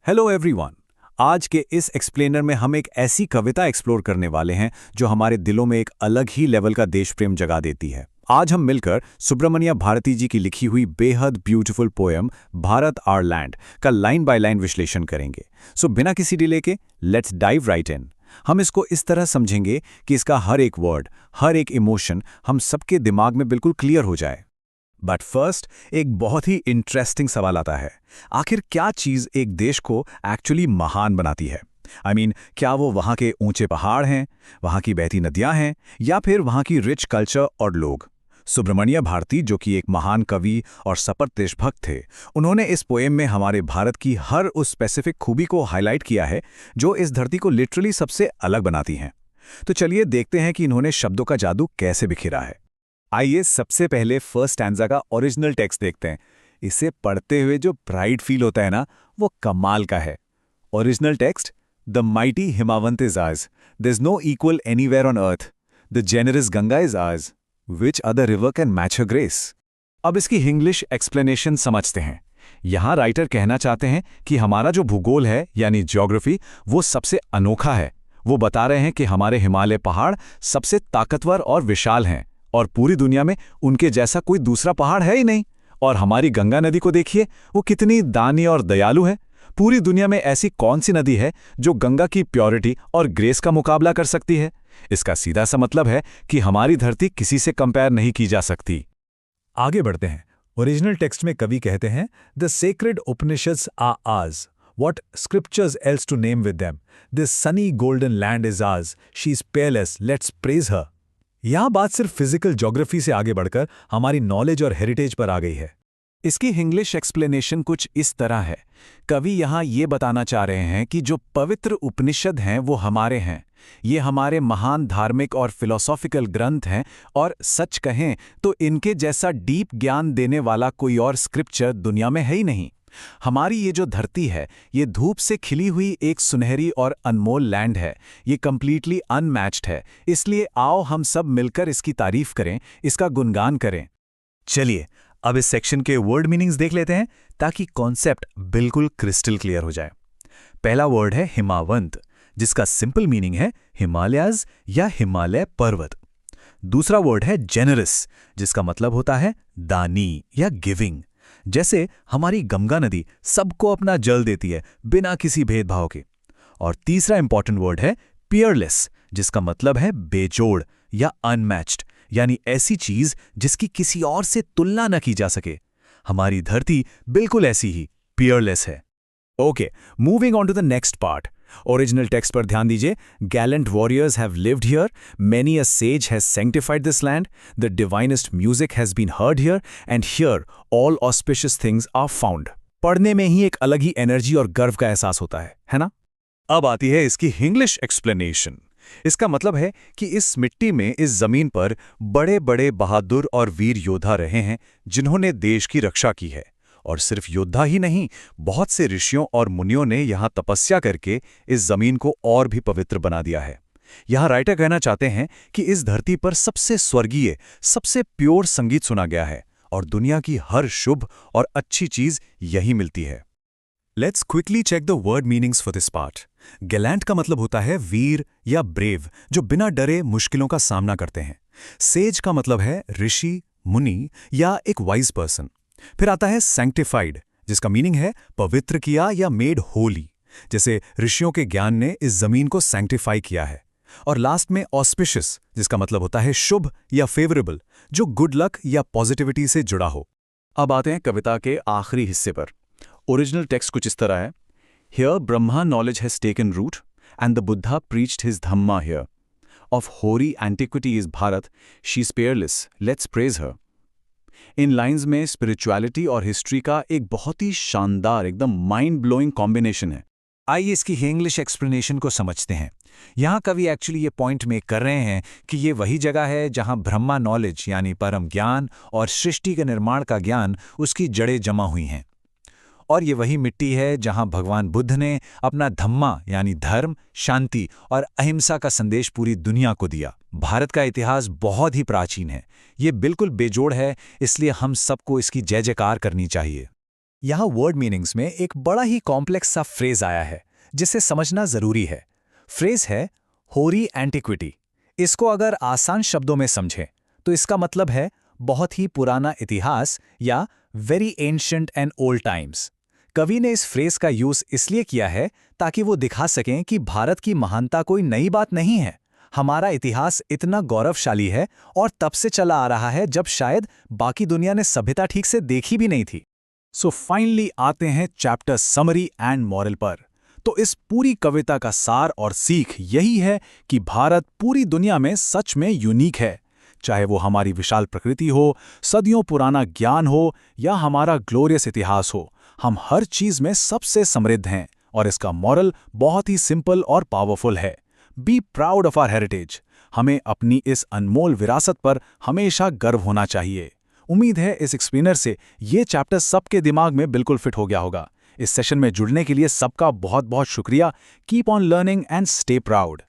Hello everyone. आज के इस एक्सप्लेनर में हम एक ऐसी कविता एक्सप्लोर करने वाले हैं जो हमारे दिलों में एक अलग ही लेवल का देश प्रेम जगा देती है। आज हम मिलकर सुब्रमण्य भारती जी की लिखी हुई बेहद beautiful poem Bharat our land का लाइन बाय लाइन विश्लेषण करेंगे। सो बिना किसी डिले के लेट्स डाइव राइट इन। हम इसको इस तरह समझेंगे कि इसका हर एक वर्ड, हर एक इमोशन हम सबके दिमाग में बिल्कुल क्लियर हो जाए। बट फर्स्ट एक बहुत ही इंटरेस्टिंग सवाल आता है, आखिर क्या चीज़ एक देश को एक्चुअली महान बनाती है? क्या वो वहाँ के ऊंचे पहाड़ हैं, वहाँ की बहती नदियाँ हैं, या फिर वहाँ की रिच कल्चर और लोग? सुब्रमण्य भारती, जो कि एक महान कवि और सपथ देशभक्त थे, उन्होंने इस पोएम में हमारे भारत की हर उस स्पेसिफिक खूबी को हाईलाइट किया है जो इस धरती को लिटरली सबसे अलग बनाती हैं। तो चलिए देखते हैं कि इन्होंने शब्दों का जादू कैसे बिखेरा है। आइए सबसे पहले फर्स्ट स्टैंजा का ओरिजिनल टेक्स्ट देखते हैं। इसे पढ़ते हुए जो प्राइड फील होता है ना, वो कमाल का है। Original text: the mighty Himavant is ours, there is no equal anywhere on earth, the generous Ganga is ours, which other river can match her grace. अब इसकी इंग्लिश एक्सप्लेनेशन समझते हैं। यहाँ राइटर कहना चाहते हैं कि हमारा जो भूगोल है यानी ज्योग्राफी, वो सबसे अनोखा है। वो बता रहे हैं कि हमारे हिमालय पहाड़ सबसे ताकतवर और विशाल हैं और पूरी दुनिया में उनके जैसा कोई दूसरा पहाड़ है ही नहीं। और हमारी गंगा नदी को देखिए, वो कितनी दानी और दयालु है। पूरी दुनिया में ऐसी कौन सी नदी है जो गंगा की प्योरिटी और ग्रेस का मुकाबला कर सकती है? इसका सीधा सा मतलब है कि हमारी धरती किसी से कंपेयर नहीं की जा सकती। आगे बढ़ते हैं। ओरिजिनल टेक्स्ट में कवि कहते हैं, the sacred Upanishads are ours, what scriptures else to name with them, this sunny golden land is ours, she is peerless, let's praise her. यहां बात सिर्फ फिजिकल ज्योग्राफी से आगे बढ़कर हमारी नॉलेज और हेरिटेज पर आ गई है। इसकी इंग्लिश एक्सप्लेनेशन कुछ इस तरह है। कवि यहाँ ये बताना चाह रहे हैं कि जो पवित्र उपनिषद हैं वो हमारे हैं। ये हमारे महान धार्मिक और फिलोसॉफिकल ग्रंथ हैं, और सच कहें तो इनके जैसा डीप ज्ञान देने वाला कोई और स्क्रिप्चर दुनिया में है ही नहीं। हमारी ये जो धरती है, ये धूप से खिली हुई एक सुनहरी और अनमोल लैंड है। ये कंप्लीटली अनमैच्ड है। इसलिए आओ हम सब मिलकर इसकी तारीफ करें, इसका गुणगान करें। चलिए अब इस सेक्शन के वर्ड मीनिंग्स देख लेते हैं ताकि कॉन्सेप्ट बिल्कुल क्रिस्टल क्लियर हो जाए। पहला वर्ड है हिमावंत, जिसका सिंपल मीनिंग है हिमालयाज या हिमालय पर्वत। दूसरा वर्ड है जेनरस, जिसका मतलब होता है दानी या गिविंग। जैसे हमारी गंगा नदी सबको अपना जल देती है बिना किसी भेदभाव के। और तीसरा इंपॉर्टेंट वर्ड है पियरलेस, जिसका मतलब है बेजोड़ या अनमैच्ड, यानी ऐसी चीज जिसकी किसी और से तुलना न की जा सके। हमारी धरती बिल्कुल ऐसी ही पियरलेस है। Okay, moving on to the next part. Original text पर ध्यान दीजिए। Gallant warriors have lived here, many a sage has sanctified this land, the divinest music has been heard here, and here all auspicious things are found. पढ़ने में ही एक अलग ही energy और गर्व का एहसास होता है ना? अब आती है इसकी इंग्लिश एक्सप्लेनेशन। इसका मतलब है कि इस मिट्टी में, इस जमीन पर बड़े बड़े बहादुर और वीर योद्धा रहे हैं जिन्होंने देश की रक्षा की है। और सिर्फ योद्धा ही नहीं, बहुत से ऋषियों और मुनियों ने यहाँ तपस्या करके इस जमीन को और भी पवित्र बना दिया है। यहाँ राइटर कहना चाहते हैं कि इस धरती पर सबसे स्वर्गीय, सबसे प्योर संगीत सुना गया है और दुनिया की हर शुभ और अच्छी चीज यही मिलती है। Let's quickly check the word meanings for this part. Gallant का मतलब होता है वीर या ब्रेव, जो बिना डरे मुश्किलों का सामना करते हैं। सेज का मतलब है ऋषि, मुनि या एक वाइज पर्सन। फिर आता है सैंक्टिफाइड, जिसका मीनिंग है पवित्र किया या मेड होली, जैसे ऋषियों के ज्ञान ने इस जमीन को सैंक्टिफाई किया है। और लास्ट में ऑस्पिशियस, जिसका मतलब होता है शुभ या फेवरेबल, जो गुड लक या पॉजिटिविटी से जुड़ा हो। अब आते हैं कविता के आखिरी हिस्से पर। ओरिजिनल टेक्स्ट कुछ इस तरह है। Here Brahma knowledge has taken root, and the Buddha preached his Dhamma here. Of hoary antiquity is Bharat, she's peerless, let's praise her. In lines में स्पिरिचुअलिटी और हिस्ट्री का एक बहुत ही शानदार, एकदम माइंड ब्लोइंग कॉम्बिनेशन है। आइए इसकी इंग्लिश एक्सप्लेनेशन को समझते हैं। यहाँ कवि एक्चुअली ये पॉइंट मेक कर रहे हैं कि ये वही जगह है जहाँ ब्रह्मा नॉलेज यानी परम ज्ञान और सृष्टि के निर्माण का ज्ञान, उसकी जड़ें जमा हुई हैं। और ये वही मिट्टी है जहां भगवान बुद्ध ने अपना धम्मा यानी धर्म, शांति और अहिंसा का संदेश पूरी दुनिया को दिया। भारत का इतिहास बहुत ही प्राचीन है, ये बिल्कुल बेजोड़ है, इसलिए हम सबको इसकी जय जयकार करनी चाहिए। यहाँ वर्ड मीनिंग्स में एक बड़ा ही कॉम्प्लेक्स सा फ्रेज आया है जिसे समझना जरूरी है। फ्रेज है होरी एंटिक्विटी। इसको अगर आसान शब्दों में समझें तो इसका मतलब है बहुत ही पुराना इतिहास या very ancient and old times. कवि ने इस फ्रेज का यूज इसलिए किया है ताकि वो दिखा सकें कि भारत की महानता कोई नई बात नहीं है। हमारा इतिहास इतना गौरवशाली है और तब से चला आ रहा है जब शायद बाकी दुनिया ने सभ्यता ठीक से देखी भी नहीं थी। सो फाइनली आते हैं चैप्टर समरी एंड मॉरल पर। तो इस पूरी कविता का सार और सीख यही है कि भारत पूरी दुनिया में सच में यूनिक है। चाहे वो हमारी विशाल प्रकृति हो, सदियों पुराना ज्ञान हो या हमारा ग्लोरियस इतिहास हो, हम हर चीज में सबसे समृद्ध हैं। और इसका मॉरल बहुत ही सिंपल और पावरफुल है। Be proud of our heritage. हमें अपनी इस अनमोल विरासत पर हमेशा गर्व होना चाहिए। उम्मीद है इस एक्सप्लेनर से ये चैप्टर सबके दिमाग में बिल्कुल फिट हो गया होगा। इस सेशन में जुड़ने के लिए सबका बहुत बहुत शुक्रिया। Keep on learning and stay proud.